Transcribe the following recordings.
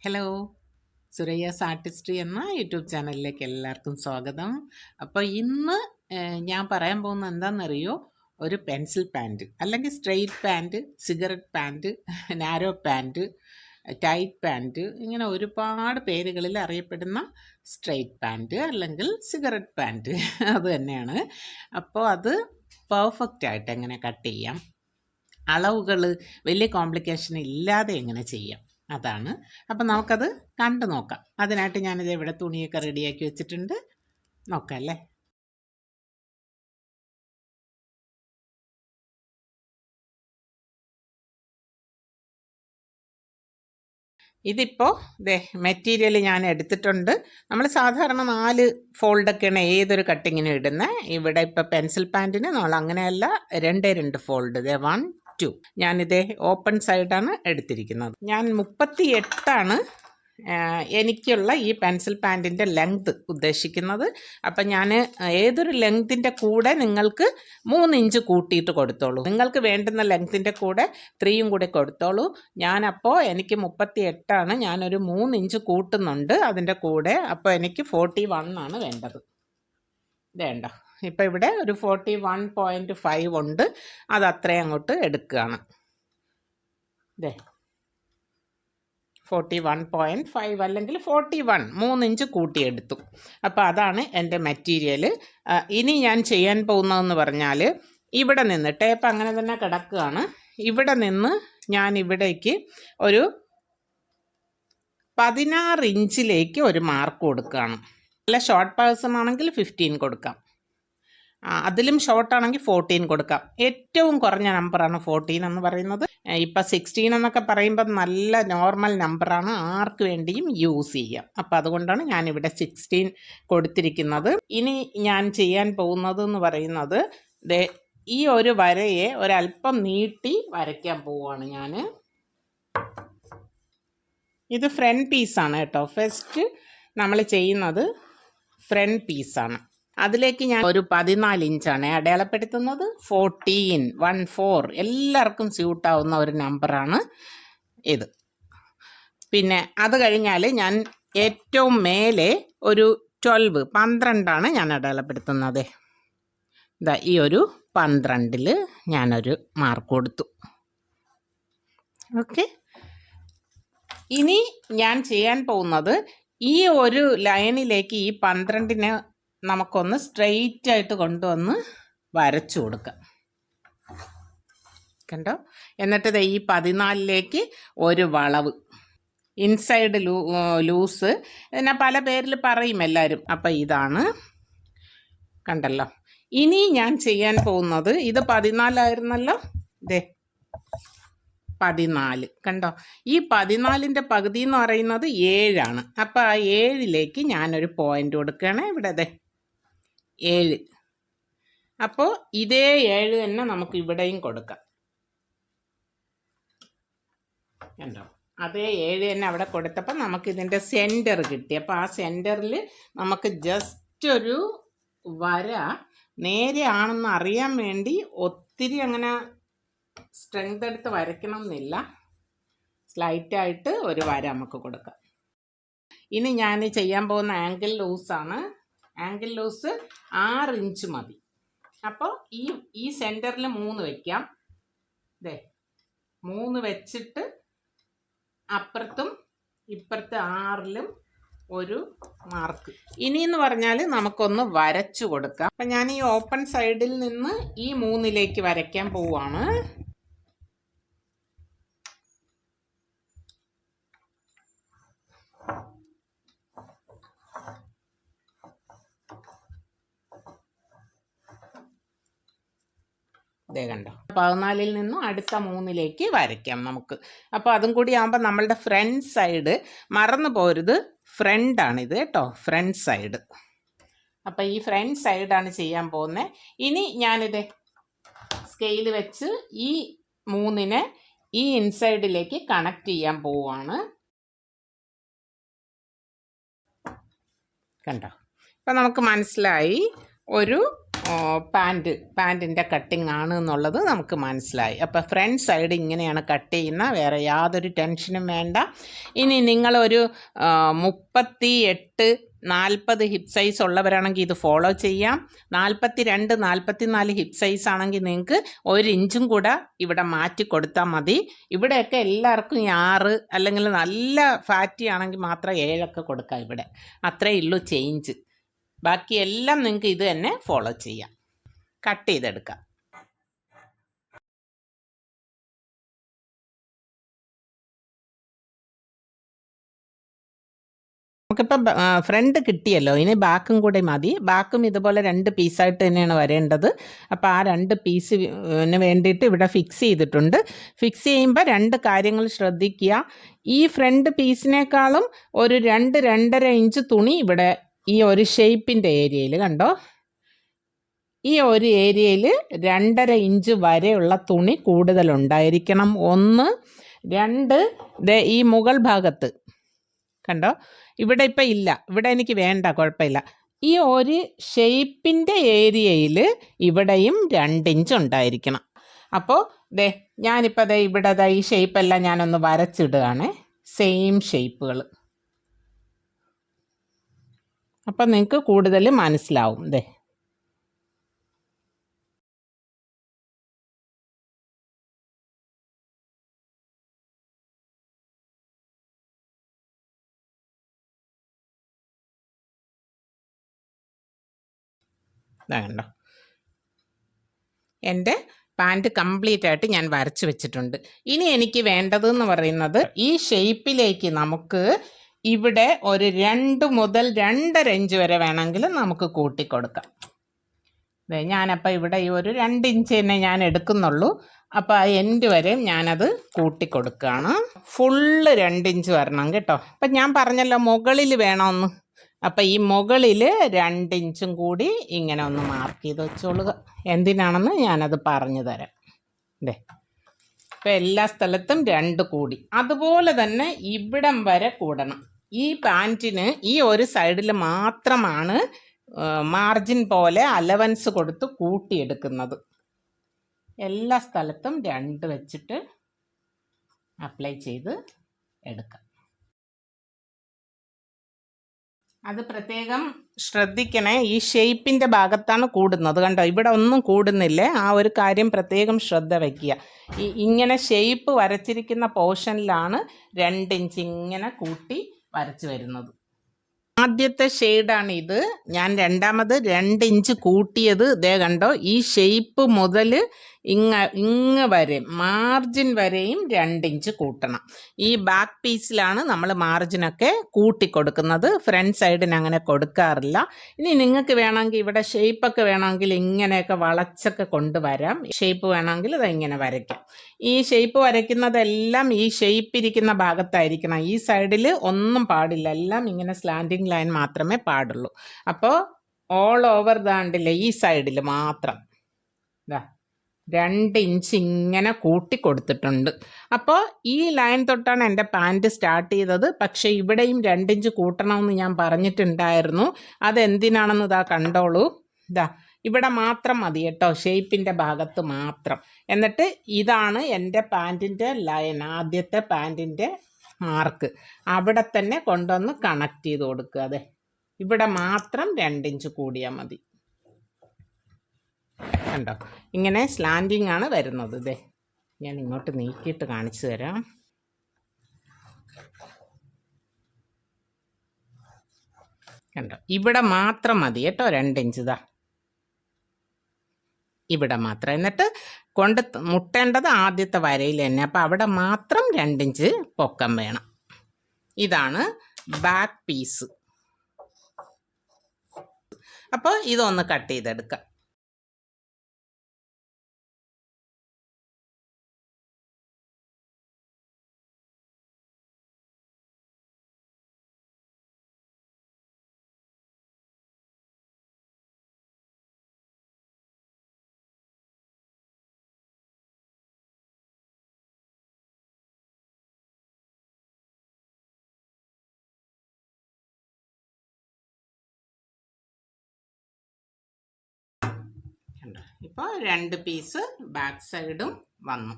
Hello, സുരയ്യാസ് Artistry എന്ന YouTube ചാനലിലേക്ക് എല്ലാവർക്കും സ്വാഗതം. അപ്പോൾ ഇന്ന് ഞാൻ പറയാൻ പോകുന്നത് എന്താണെന്നറിയോ? ഒരു പെൻസിൽ പാൻറ്റ് അല്ലെങ്കിൽ straight pant, cigarette pant, narrow pant, tight pant, ഇങ്ങനെ ഒരുപാട് പേരുകളിൽ അറിയപ്പെടുന്ന സ്ട്രെയിറ്റ് പാൻറ്റ് അല്ലെങ്കിൽ സിഗരറ്റ് പാൻറ്റ് അത് തന്നെയാണ്. അപ്പോൾ അത് പെർഫെക്റ്റ് ആയിട്ട് എങ്ങനെ കട്ട് ചെയ്യാം, അളവുകൾ വലിയ കോംപ്ലിക്കേഷൻ ഇല്ലാതെ എങ്ങനെ ചെയ്യാം, അതാണ്. അപ്പം നമുക്കത് കണ്ടു നോക്കാം. അതിനായിട്ട് ഞാനിത് ഇവിടെ തുണിയൊക്കെ റെഡിയാക്കി വെച്ചിട്ടുണ്ട്. നോക്കാം അല്ലേ. ഇതിപ്പോൾ മെറ്റീരിയൽ ഞാൻ എടുത്തിട്ടുണ്ട്. നമ്മൾ സാധാരണ 4 ഫോൾഡൊക്കെയാണ് ഏതൊരു കട്ടിങ്ങിനും ഇടുന്നത്. ഇവിടെ ഇപ്പോൾ പെൻസിൽ പാൻറ്റിന് നമ്മൾ അങ്ങനെയല്ല, 2 ഫോൾഡ്. 1 2. ഞാനിത് ഓപ്പൺ സൈഡാണ് എടുത്തിരിക്കുന്നത്. ഞാൻ 38ആണ് എനിക്കുള്ള ഈ പെൻസിൽ പാൻറ്റിൻ്റെ ലെങ്ത് ഉദ്ദേശിക്കുന്നത്. അപ്പം ഞാൻ ഏതൊരു ലെങ്തിൻ്റെ കൂടെ നിങ്ങൾക്ക് 3 ഇഞ്ച് കൂട്ടിയിട്ട് കൊടുത്തോളൂ. നിങ്ങൾക്ക് വേണ്ടുന്ന ലെങ്തിൻ്റെ കൂടെ 3 കൂടെ കൊടുത്തോളൂ. ഞാനപ്പോൾ എനിക്ക് 38ആണ്, ഞാനൊരു 3 ഇഞ്ച് കൂട്ടുന്നുണ്ട് അതിൻ്റെ കൂടെ. അപ്പോൾ എനിക്ക് 41 ആണ് വേണ്ടത്. വേണ്ട, ഇപ്പം ഇവിടെ ഒരു 41.5 ഉണ്ട്, അത് അത്രയും അങ്ങോട്ട് എടുക്കുകയാണ്. 41.5 അല്ലെങ്കിൽ 41, 3 ഇഞ്ച് കൂട്ടിയെടുത്തു. അപ്പോൾ അതാണ് എൻ്റെ മെറ്റീരിയൽ. ഇനി ഞാൻ ചെയ്യാൻ പോകുന്നതെന്ന് പറഞ്ഞാൽ, ഇവിടെ നിന്ന് ടേപ്പ് അങ്ങനെ തന്നെ കിടക്കുകയാണ്. ഇവിടെ നിന്ന് ഞാൻ ഇവിടേക്ക് ഒരു 16 ഇഞ്ചിലേക്ക് ഒരു മാർക്ക് കൊടുക്കുകയാണ്. നല്ല ഷോർട്ട് പേഴ്സൺ ആണെങ്കിൽ 15 കൊടുക്കാം, അതിലും ഷോർട്ടാണെങ്കിൽ 14 കൊടുക്കാം. ഏറ്റവും കുറഞ്ഞ നമ്പറാണ് 14 എന്ന് പറയുന്നത്. ഇപ്പം 16 എന്നൊക്കെ പറയുമ്പോൾ നല്ല നോർമൽ നമ്പറാണ്, ആർക്ക് വേണ്ടിയും യൂസ് ചെയ്യാം. അപ്പം അതുകൊണ്ടാണ് ഞാനിവിടെ 16 കൊടുത്തിരിക്കുന്നത്. ഇനി ഞാൻ ചെയ്യാൻ പോകുന്നത് എന്ന് പറയുന്നത്, ഈ ഒരു വരയെ ഒരല്പം നീട്ടി വരയ്ക്കാൻ പോവുകയാണ് ഞാൻ. ഇത് ഫ്രണ്ട് പീസാണ് കേട്ടോ. ഫസ്റ്റ് നമ്മൾ ചെയ്യുന്നത് ഫ്രണ്ട് പീസാണ്. അതിലേക്ക് ഞാൻ ഒരു 14 ഇഞ്ചാണ് അടയാളപ്പെടുത്തുന്നത്. 14 എല്ലാവർക്കും സ്യൂട്ടാവുന്ന ഒരു നമ്പറാണ് ഇത്. പിന്നെ അത് കഴിഞ്ഞാൽ ഞാൻ ഏറ്റവും മേലെ ഒരു 12 ഞാൻ അടയാളപ്പെടുത്തുന്നത്. ഈ ഒരു 12 ഞാനൊരു മാർക്ക് കൊടുത്തു. ഓക്കെ, ഇനി ഞാൻ ചെയ്യാൻ പോകുന്നത് ഈ ഒരു ലൈനിലേക്ക് ഈ 12 നമുക്കൊന്ന് സ്ട്രെയിറ്റ് ആയിട്ട് കൊണ്ടുവന്ന് വരച്ചു കൊടുക്കാം. കണ്ടോ? എന്നിട്ട് ഈ 14ലേക്ക് ഒരു വളവ്, ഇൻസൈഡ് ലൂസ്, ഇതിനെ പല പേരിൽ പറയും എല്ലാവരും. അപ്പം ഇതാണ്, കണ്ടല്ലോ. ഇനി ഞാൻ ചെയ്യാൻ പോകുന്നത്, ഇത് 14 ആയിരുന്നല്ലോ, 14. കണ്ടോ? ഈ 14ൻ്റെ പകുതി എന്ന് പറയുന്നത് 7ആണ്. അപ്പം ആ 7ലേക്ക് ഞാനൊരു പോയിന്റ് കൊടുക്കുകയാണ്. ഇവിടെ 7. അപ്പോൾ ഇതേ 7 തന്നെ നമുക്ക് ഇവിടെയും കൊടുക്കാം. കണ്ടോ? അതേ 7 തന്നെ അവിടെ കൊടുത്തപ്പോൾ നമുക്കിതിൻ്റെ സെൻറ്റർ കിട്ടി. അപ്പോൾ ആ സെൻറ്ററിൽ നമുക്ക് ജസ്റ്റ് ഒരു വര നേരെ ആണെന്ന് അറിയാൻ വേണ്ടി ഒത്തിരി അങ്ങനെ സ്ട്രെങ്ത് എടുത്ത് വരയ്ക്കണം എന്നില്ല, സ്ലൈറ്റായിട്ട് ഒരു വര നമുക്ക് കൊടുക്കാം. ഇനി ഞാൻ ചെയ്യാൻ പോകുന്ന ആംഗിൾ ലൂസാണ്. ആംഗിൾ ലൂസ് 6 ഇഞ്ച് മതി. അപ്പോൾ ഈ സെൻറ്ററിൽ 3 വയ്ക്കാം. 3 വെച്ചിട്ട് അപ്പുറത്തും ഇപ്പുറത്ത് 6ലും ഒരു മാർക്ക്. ഇനിയെന്ന് പറഞ്ഞാൽ നമുക്കൊന്ന് വരച്ചു കൊടുക്കാം. അപ്പം ഞാൻ ഈ ഓപ്പൺ സൈഡിൽ നിന്ന് ഈ 3ലേക്ക് വരയ്ക്കാൻ പോവുകയാണ്. കണ്ടോ? 14ൽ നിന്നും അടുത്ത 3ലേക്ക് വരയ്ക്കാം നമുക്ക്. അപ്പോൾ അതും കൂടി ആകുമ്പോൾ നമ്മളുടെ ഫ്രണ്ട് സൈഡ് മറന്നു പോരുത്, ഫ്രണ്ടാണിത് കേട്ടോ, ഫ്രണ്ട് സൈഡ്. അപ്പം ഈ ഫ്രണ്ട് സൈഡാണ് ചെയ്യാൻ പോകുന്നത്. ഇനി ഞാനിത് സ്കെയിൽ വെച്ച് ഈ 3നെ ഈ ഇൻസൈഡിലേക്ക് കണക്ട് ചെയ്യാൻ പോവുകയാണ്. കണ്ടോ? അപ്പം നമുക്ക് മനസ്സിലായി, ഒരു പാൻറ്റിൻ്റെ കട്ടിംഗ് ആണ് എന്നുള്ളത് നമുക്ക് മനസ്സിലായി. അപ്പോൾ ഫ്രണ്ട് സൈഡ് ഇങ്ങനെയാണ് കട്ട് ചെയ്യുന്ന, വേറെ യാതൊരു ടെൻഷനും വേണ്ട. ഇനി നിങ്ങളൊരു 38, 40 ഹിപ്പ് സൈസ് ഉള്ളവരാണെങ്കിൽ ഇത് ഫോളോ ചെയ്യാം. 42, 44 ഹിപ്പ് സൈസ് ആണെങ്കിൽ നിങ്ങൾക്ക് 1 ഇഞ്ചും കൂടെ ഇവിടെ മാറ്റി കൊടുത്താൽ മതി. ഇവിടെയൊക്കെ എല്ലാവർക്കും 6, അല്ലെങ്കിൽ നല്ല ഫാറ്റി ആണെങ്കിൽ മാത്രം 7 കൊടുക്കാം. ഇവിടെ അത്രയേ ഉള്ളൂ ചേഞ്ച്. ബാക്കിയെല്ലാം നിങ്ങൾക്ക് ഇത് തന്നെ ഫോളോ ചെയ്യാം. കട്ട് ചെയ്തെടുക്കാം. നമുക്കിപ്പോൾ ഫ്രണ്ട് കിട്ടിയല്ലോ, ഇനി ബാക്കും കൂടെ മതി. ബാക്കും ഇതുപോലെ 2 പീസായിട്ട് തന്നെയാണ് വരേണ്ടത്. അപ്പോൾ ആ 2 പീസിന് വേണ്ടിയിട്ട് ഇവിടെ ഫിക്സ് ചെയ്തിട്ടുണ്ട്. ഫിക്സ് ചെയ്യുമ്പോൾ 2 കാര്യങ്ങൾ ശ്രദ്ധിക്കുക. ഈ ഫ്രണ്ട് പീസിനേക്കാളും ഒരു 2-2.5 ഇഞ്ച് തുണി ഇവിടെ ഈ ഒരു ഷേപ്പിൻ്റെ ഏരിയയിൽ കണ്ടോ, ഈ ഒരു ഏരിയയിൽ 2.5 ഇഞ്ച് വരെയുള്ള തുണി കൂടുതലുണ്ടായിരിക്കണം. 1, 2 ഈ മുകൾ ഭാഗത്ത് കണ്ടോ, ഇവിടെ ഇപ്പം ഇല്ല, ഇവിടെ എനിക്ക് വേണ്ട, കുഴപ്പമില്ല. ഈ ഒരു ഷേപ്പിൻ്റെ ഏരിയയിൽ ഇവിടെയും 2 ഇഞ്ച് ഉണ്ടായിരിക്കണം. അപ്പോൾ ഞാനിപ്പോൾ ഇവിടെ ഈ ഷേപ്പെല്ലാം ഞാനൊന്ന് വരച്ചിടുകയാണ്, സെയിം ഷേപ്പുകൾ. അപ്പം നിങ്ങൾക്ക് കൂടുതൽ മനസ്സിലാവും. കണ്ടോ, എൻ്റെ പാൻറ്റ് കംപ്ലീറ്റ് ആയിട്ട് ഞാൻ വരച്ച് വെച്ചിട്ടുണ്ട്. ഇനി എനിക്ക് വേണ്ടതെന്ന് പറയുന്നത് ഈ ഷേപ്പിലേക്ക് നമുക്ക് ഇവിടെ ഒരു 2 മുതൽ 2.5 ഇഞ്ച് വരെ വേണമെങ്കിൽ നമുക്ക് കൂട്ടിക്കൊടുക്കാം. ഞാനപ്പോൾ ഇവിടെ ഈ ഒരു 2 ഇഞ്ച് തന്നെ ഞാൻ എടുക്കുന്നുള്ളൂ. അപ്പോൾ ആ എൻഡ് വരെ ഞാനത് കൂട്ടിക്കൊടുക്കുകയാണ്. ഫുള്ള് 2 ഇഞ്ച് വരണം കേട്ടോ. അപ്പം ഞാൻ പറഞ്ഞല്ലോ മുകളിൽ വേണമെന്ന്. അപ്പം ഈ മുകളിൽ 2 ഇഞ്ചും കൂടി ഇങ്ങനെ ഒന്ന് മാർക്ക് ചെയ്ത് വെച്ചോളുക. എന്തിനാണെന്ന് ഞാനത് പറഞ്ഞു തരാം. ഇപ്പം എല്ലാ സ്ഥലത്തും 2 കൂടി. അതുപോലെ തന്നെ ഇവിടം വരെ കൂടണം. ഈ പാൻറ്റിന് ഈ ഒരു സൈഡിൽ മാത്രമാണ് മാർജിൻ പോലെ അലവൻസ് കൊടുത്ത് കൂട്ടിയെടുക്കുന്നത്. എല്ലാ സ്ഥലത്തും 2 വെച്ചിട്ട് അപ്ലൈ ചെയ്ത് എടുക്കാം. അത് പ്രത്യേകം ശ്രദ്ധിക്കണേ, ഈ ഷേപ്പിൻ്റെ ഭാഗത്താണ് കൂടുന്നത്. കണ്ടോ, ഇവിടെ ഒന്നും കൂടുന്നില്ലേ, ആ ഒരു കാര്യം പ്രത്യേകം ശ്രദ്ധ വയ്ക്കുക. ഇങ്ങനെ ഷേപ്പ് വരച്ചിരിക്കുന്ന പോർഷനിലാണ് 2 ഇഞ്ച് ഇങ്ങനെ കൂട്ടി വരച്ച് വരുന്നത്. ആദ്യത്തെ ഷെയ്ഡാണ് ഇത്. ഞാൻ രണ്ടാമത് 2 ഇഞ്ച് കൂട്ടിയത് കണ്ടോ, ഈ ഷേപ്പ് മുതൽ ഇങ്ങ് വരെ മാർജിൻ വരെയും 2 ഇഞ്ച് കൂട്ടണം. ഈ ബാക്ക് പീസിലാണ് നമ്മൾ മാർജിനൊക്കെ കൂട്ടിക്കൊടുക്കുന്നത്. ഫ്രണ്ട് സൈഡിന് അങ്ങനെ കൊടുക്കാറില്ല. ഇനി നിങ്ങൾക്ക് വേണമെങ്കിൽ ഇവിടെ ഷേപ്പൊക്കെ വേണമെങ്കിൽ ഇങ്ങനെയൊക്കെ വളച്ചൊക്കെ കൊണ്ടുവരാം. ഷേപ്പ് വേണമെങ്കിൽ അത് ഇങ്ങനെ വരയ്ക്കാം. ഈ ഷേപ്പ് വരയ്ക്കുന്നതെല്ലാം ഈ ഷേപ്പ് ഇരിക്കുന്ന ഭാഗത്തായിരിക്കണം. ഈ സൈഡിൽ ഒന്നും പാടില്ല, എല്ലാം ഇങ്ങനെ സ്ലാൻഡിങ് ലൈൻ മാത്രമേ പാടുള്ളൂ. അപ്പോൾ ഓൾ ഓവർ ദാണ്ടില്ലേ, ഈ സൈഡിൽ മാത്രം 2 ഇഞ്ച് ഇങ്ങനെ കൂട്ടി കൊടുത്തിട്ടുണ്ട്. അപ്പോൾ ഈ ലൈൻ തൊട്ടാണ് എൻ്റെ പാൻറ്റ് സ്റ്റാർട്ട് ചെയ്തത്. പക്ഷേ ഇവിടെയും 2 ഇഞ്ച് കൂട്ടണമെന്ന് ഞാൻ പറഞ്ഞിട്ടുണ്ടായിരുന്നു. അതെന്തിനാണെന്ന് കണ്ടോളൂ. ഇവിടെ മാത്രം മതി കേട്ടോ, ഷേപ്പിൻ്റെ ഭാഗത്ത് മാത്രം. എന്നിട്ട് ഇതാണ് എൻ്റെ പാൻറ്റിൻ്റെ ലൈൻ, ആദ്യത്തെ പാൻറ്റിൻ്റെ മാർക്ക്. അവിടെ തന്നെ കൊണ്ടുവന്ന് കണക്ട് ചെയ്ത് കൊടുക്കുക. ഇവിടെ മാത്രം 2 ഇഞ്ച് കൂടിയാൽ മതി. കണ്ടോ, ഇങ്ങനെ സ്ലാൻഡിങ് ആണ് വരുന്നത്. ഞാൻ ഇങ്ങോട്ട് നീക്കിയിട്ട് കാണിച്ചു തരാം. കണ്ടോ, ഇവിടെ മാത്രം മതി കേട്ടോ 2 ഇഞ്ച്. ഇവിടെ മാത്രം. എന്നിട്ട് കൊണ്ട് മുട്ടേണ്ടത് ആദ്യത്തെ വരയിൽ തന്നെ. അപ്പോൾ അവിടെ മാത്രം 2 ഇഞ്ച് പൊക്കം വേണം. ഇതാണ് ബാക്ക് പീസ്. അപ്പോൾ ഇതൊന്ന് കട്ട് ചെയ്തെടുക്കാം. ഇപ്പോൾ 2 പീസ് ബാക്ക് സൈഡും വന്നു.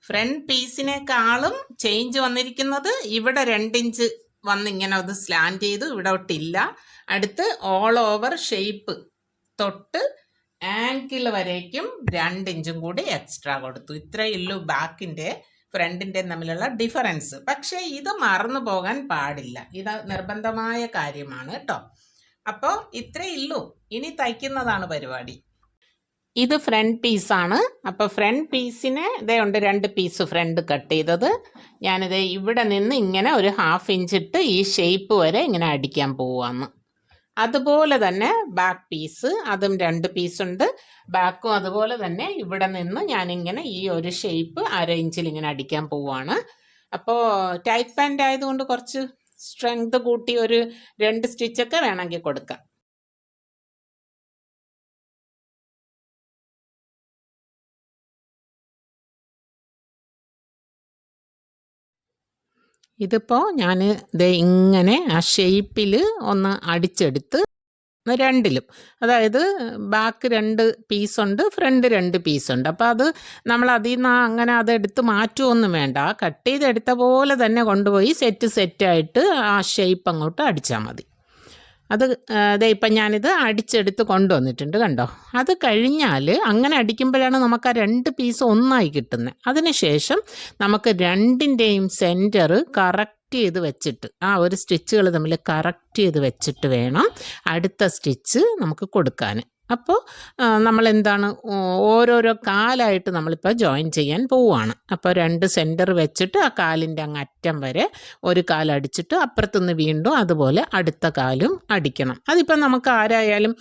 ഫ്രണ്ട് പീസിനേക്കാളും ചേഞ്ച് വന്നിരിക്കുന്നത് ഇവിടെ 2 ഇഞ്ച് വന്നിങ്ങനെ അത് സ്ലാൻഡ് ചെയ്തു, ഇവിടെ ഒട്ടില്ല. അടുത്ത് ഓൾ ഓവർ ഷേപ്പ് തൊട്ട് ആങ്കിൾ വരേക്കും 2 ഇഞ്ചും കൂടി എക്സ്ട്രാ കൊടുത്തു. ഇത്രയേ ഉള്ളൂ ബാക്കിൻ്റെ ഫ്രണ്ടിൻ്റെ തമ്മിലുള്ള ഡിഫറൻസ്. പക്ഷേ ഇത് മറന്നു പോകാൻ പാടില്ല, ഇത് നിർബന്ധമായ കാര്യമാണ് കേട്ടോ. അപ്പോൾ ഇത്രയേ ഉള്ളൂ, ഇനി തയ്ക്കുന്നതാണ് പരിപാടി. ഇത് ഫ്രണ്ട് പീസാണ്. അപ്പോൾ ഫ്രണ്ട് പീസിന് ഇതേ ഉണ്ട് 2 പീസ് ഫ്രണ്ട് കട്ട് ചെയ്തത്. ഞാനിത് ഇവിടെ നിന്ന് ഇങ്ങനെ ഒരു 1/2 ഇഞ്ച് ഇട്ട് ഈ ഷേപ്പ് വരെ ഇങ്ങനെ അടിക്കാൻ പോവാന്ന്. അതുപോലെ തന്നെ ബാക്ക് പീസ്, അതും 2 പീസുണ്ട്. ബാക്കും അതുപോലെ തന്നെ ഇവിടെ നിന്ന് ഞാനിങ്ങനെ ഈ ഒരു ഷേപ്പ് 1/2 ഇഞ്ചിൽ ഇങ്ങനെ അടിക്കാൻ പോവാണ്. അപ്പോൾ ടൈറ്റ് പാൻറ് ആയതുകൊണ്ട് കുറച്ച് സ്ട്രെങ്ത് കൂട്ടി ഒരു 2 സ്റ്റിച്ചൊക്കെ വേണമെങ്കിൽ കൊടുക്കാം. ഇതിപ്പോൾ ഞാൻ ഇത് ഇങ്ങനെ ആ ഷേപ്പിൽ ഒന്ന് അടിച്ചെടുത്ത് 2ലും, അതായത് ബാക്ക് 2 പീസുണ്ട്, ഫ്രണ്ട് 2 പീസുണ്ട്. അപ്പോൾ അത് നമ്മൾ അതിൽ നിന്ന് അങ്ങനെ അതെടുത്ത് മാറ്റുമൊന്നും വേണ്ട, കട്ട് ചെയ്തെടുത്ത പോലെ തന്നെ കൊണ്ടുപോയി സെറ്റായിട്ട് ആ ഷേപ്പ് അങ്ങോട്ട് അടിച്ചാൽ മതി. അത് ഇപ്പം ഞാനിത് അടിച്ചെടുത്ത് കൊണ്ടുവന്നിട്ടുണ്ട്, കണ്ടോ. അത് കഴിഞ്ഞാൽ അങ്ങനെ അടിക്കുമ്പോഴാണ് നമുക്ക് ആ 2 പീസ് ഒന്നായി കിട്ടുന്നത്. അതിനുശേഷം നമുക്ക് 2ൻ്റെയും സെൻറ്റർ കറക്റ്റ് ചെയ്ത് വെച്ചിട്ട് ആ ഒരു സ്റ്റിച്ചുകൾ തമ്മിൽ കറക്റ്റ് ചെയ്ത് വെച്ചിട്ട് വേണം അടുത്ത സ്റ്റിച്ച് നമുക്ക് കൊടുക്കാൻ. അപ്പോൾ നമ്മളെന്താണ് ഓരോരോ കാലായിട്ട് നമ്മളിപ്പോൾ ജോയിൻ ചെയ്യാൻ പോവുകയാണ്. അപ്പോൾ 2 സെൻറ്റർ വെച്ചിട്ട് ആ കാലിൻ്റെ അങ്ങ് അറ്റം വരെ ഒരു കാലടിച്ചിട്ട് അപ്പുറത്തുനിന്ന് വീണ്ടും അതുപോലെ അടുത്ത കാലും അടിക്കണം. അതിപ്പോൾ നമുക്ക് ആരായാലും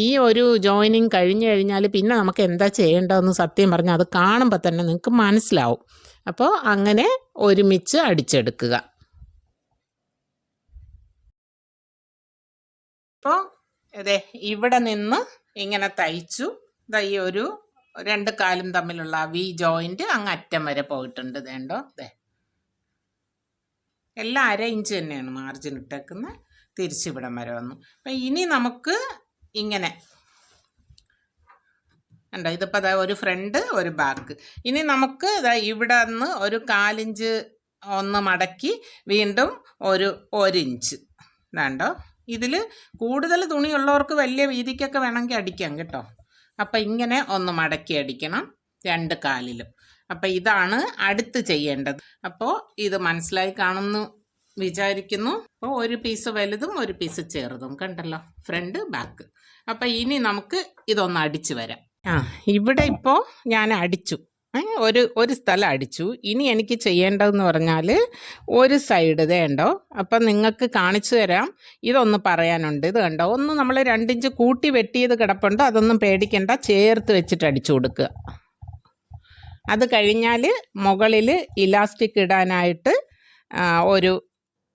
ഈ ഒരു ജോയിനിങ് കഴിഞ്ഞ് കഴിഞ്ഞാൽ പിന്നെ നമുക്ക് എന്താ ചെയ്യേണ്ടതെന്ന് സത്യം പറഞ്ഞാൽ അത് കാണുമ്പോൾ തന്നെ നിങ്ങൾക്ക് മനസ്സിലാവും. അപ്പോൾ അങ്ങനെ ഒരുമിച്ച് അടിച്ചെടുക്കുക. അപ്പോൾ അതെ ഇവിടെ നിന്ന് ഇങ്ങനെ തയ്ച്ചു, ഈ ഒരു 2 കാലും തമ്മിലുള്ള വി ജോയിന്റ് അങ്ങ് അറ്റം വരെ പോയിട്ടുണ്ട്. വേണ്ടോ എല്ലാം 1/2 ഇഞ്ച് തന്നെയാണ് മാർജിൻ ഇട്ടേക്കുന്നത്. തിരിച്ചിവിടം വരെ വന്നു. അപ്പം ഇനി നമുക്ക് ഇങ്ങനെ ഉണ്ടോ, ഇതിപ്പോൾ ഒരു ഫ്രണ്ട് ഒരു ബാക്ക്. ഇനി നമുക്ക് ഇവിടെ നിന്ന് ഒരു 1/4 ഇഞ്ച് ഒന്ന് മടക്കി വീണ്ടും ഒരു 1 ഇഞ്ച് വേണ്ടോ. ഇതിൽ കൂടുതൽ തുണിയുള്ളവർക്ക് വലിയ വീതിക്കൊക്കെ വേണമെങ്കിൽ അടിക്കാം കേട്ടോ. അപ്പം ഇങ്ങനെ ഒന്ന് മടക്കി അടിക്കണം 2 കാലിലും. അപ്പം ഇതാണ് അടുത്ത് ചെയ്യേണ്ടത്. അപ്പോൾ ഇത് മനസ്സിലായി കാണുന്നു വിചാരിക്കുന്നു. അപ്പോൾ 1 പീസ് വലുതും 1 പീസ് ചെറുതും കണ്ടല്ലോ, ഫ്രണ്ട് ബാക്ക്. അപ്പം ഇനി നമുക്ക് ഇതൊന്ന് അടിച്ചു വരാം. ഇവിടെ ഇപ്പോൾ ഞാൻ അടിച്ചു, ഒരു സ്ഥലം അടിച്ചു. ഇനി എനിക്ക് ചെയ്യേണ്ടതെന്ന് പറഞ്ഞാൽ ഒരു സൈഡ് വേണ്ടോ. അപ്പം നിങ്ങൾക്ക് കാണിച്ചു തരാം, ഇതൊന്ന് പറയാനുണ്ട്. ഇത് കണ്ടോ, ഒന്ന് നമ്മൾ 2 ഇഞ്ച് കൂട്ടി വെട്ടിയത് കിടപ്പുണ്ട്, അതൊന്നും പേടിക്കണ്ട, ചേർത്ത് വെച്ചിട്ട് അടിച്ചു കൊടുക്കുക. അത് കഴിഞ്ഞാൽ മുകളിൽ ഇലാസ്റ്റിക് ഇടാനായിട്ട് ഒരു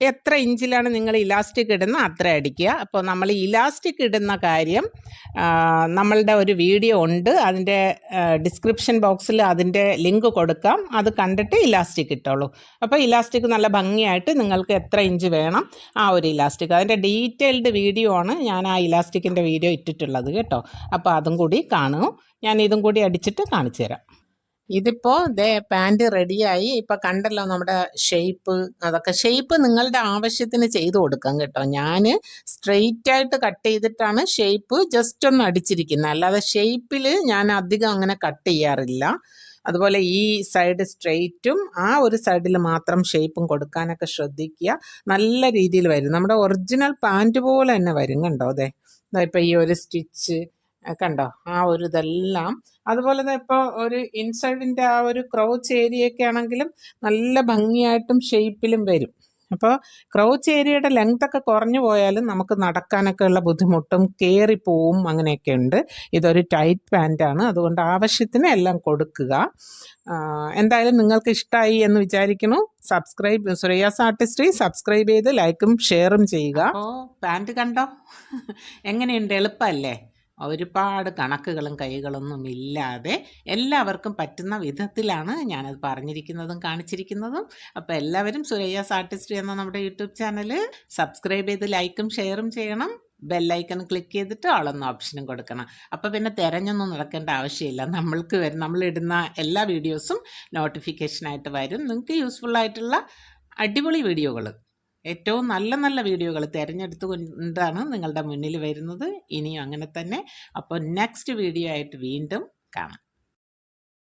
എത്ര ഇഞ്ചിലാണ് നിങ്ങൾ ഇലാസ്റ്റിക് ഇടുന്നത് അത്ര അടിക്കുക. അപ്പോൾ നമ്മൾ ഇലാസ്റ്റിക് ഇടുന്ന കാര്യം നമ്മളുടെ ഒരു വീഡിയോ ഉണ്ട്, അതിൻ്റെ ഡിസ്ക്രിപ്ഷൻ ബോക്സിൽ അതിൻ്റെ ലിങ്ക് കൊടുക്കാം, അത് കണ്ടിട്ട് ഇലാസ്റ്റിക് ഇട്ടോളൂ. അപ്പോൾ ഇലാസ്റ്റിക് നല്ല ഭംഗിയായിട്ട് നിങ്ങൾക്ക് എത്ര ഇഞ്ച് വേണം ആ ഒരു ഇലാസ്റ്റിക്, അതിൻ്റെ ഡീറ്റെയിൽഡ് വീഡിയോ ആണ് ഞാൻ ആ ഇലാസ്റ്റിക്കിൻ്റെ വീഡിയോ ഇട്ടിട്ടുള്ളത് കേട്ടോ. അപ്പോൾ അതും കൂടി കാണൂ, ഞാൻ ഇതും കൂടി അടിച്ചിട്ട് കാണിച്ചു തരാം. ഇതിപ്പോൾ പാൻറ് റെഡിയായി. ഇപ്പം കണ്ടല്ലോ നമ്മുടെ ഷേപ്പ്, അതൊക്കെ ഷേപ്പ് നിങ്ങളുടെ ആവശ്യത്തിന് ചെയ്ത് കൊടുക്കാം കേട്ടോ. ഞാൻ സ്ട്രെയിറ്റ് ആയിട്ട് കട്ട് ചെയ്തിട്ടാണ് ഷേപ്പ് ജസ്റ്റ് ഒന്ന് അടിച്ചിരിക്കുന്നത്, അല്ലാതെ ഷേപ്പിൽ ഞാൻ അധികം അങ്ങനെ കട്ട് ചെയ്യാറില്ല. അതുപോലെ ഈ സൈഡ് സ്ട്രെയിറ്റും ആ ഒരു സൈഡിൽ മാത്രം ഷേപ്പും കൊടുക്കാനൊക്കെ ശ്രദ്ധിക്കുക. നല്ല രീതിയിൽ വരും, നമ്മുടെ ഒറിജിനൽ പാൻറ് പോലെ തന്നെ വരും. കണ്ടോ ഇപ്പം ഈ ഒരു സ്റ്റിച്ച് കണ്ടോ, ആ ഒരു ഇതെല്ലാം. അതുപോലെ തന്നെ ഇപ്പോൾ ഒരു ഇൻസൈഡിൻ്റെ ആ ഒരു ക്രൗച്ച് ഏരിയയൊക്കെ ആണെങ്കിലും നല്ല ഭംഗിയായിട്ടും ഷേപ്പിലും വരും. അപ്പോൾ ക്രൗച്ച് ഏരിയയുടെ ലെങ്ത്തൊക്കെ കുറഞ്ഞു പോയാലും നമുക്ക് നടക്കാനൊക്കെ ഉള്ള ബുദ്ധിമുട്ടും കയറിപ്പോവും, അങ്ങനെയൊക്കെ ഉണ്ട്. ഇതൊരു ടൈറ്റ് പാൻറ്റാണ്, അതുകൊണ്ട് ആവശ്യത്തിന് എല്ലാം കൊടുക്കുക. എന്തായാലും നിങ്ങൾക്ക് ഇഷ്ടമായി എന്ന് വിചാരിക്കുന്നു. സുരയ്യാസ് ആർട്ടിസ്ട്രി സബ്സ്ക്രൈബ് ചെയ്ത് ലൈക്കും ഷെയറും ചെയ്യുക. അപ്പോൾ പാൻറ്റ് കണ്ടോ എങ്ങനെയുണ്ട്, എളുപ്പമല്ലേ? ഒരുപാട് കണക്കുകളും കൈകളൊന്നും ഇല്ലാതെ എല്ലാവർക്കും പറ്റുന്ന വിധത്തിലാണ് ഞാനത് പറഞ്ഞിരിക്കുന്നതും കാണിച്ചിരിക്കുന്നതും. അപ്പോൾ എല്ലാവരും സുരയ്യാസ് ആർട്ടിസ്ട്രി എന്ന നമ്മുടെ യൂട്യൂബ് ചാനൽ സബ്സ്ക്രൈബ് ചെയ്ത് ലൈക്കും ഷെയറും ചെയ്യണം. ബെല്ലൈക്കൺ ക്ലിക്ക് ചെയ്തിട്ട് ആളെന്ന ഓപ്ഷനും കൊടുക്കണം. അപ്പോൾ പിന്നെ തിരഞ്ഞൊന്നും നടക്കേണ്ട ആവശ്യമില്ല. നമ്മളിടുന്ന എല്ലാ വീഡിയോസും നോട്ടിഫിക്കേഷനായിട്ട് വരും. നിങ്ങൾക്ക് യൂസ്ഫുള്ളായിട്ടുള്ള അടിപൊളി വീഡിയോകൾ, ഏറ്റവും നല്ല നല്ല വീഡിയോകൾ തിരഞ്ഞെടുത്തുകൊണ്ടാണ് നിങ്ങളുടെ മുന്നിൽ വരുന്നത്. ഇനിയും അങ്ങനെ തന്നെ. അപ്പോൾ നെക്സ്റ്റ് വീഡിയോ ആയിട്ട് വീണ്ടും കാണാം.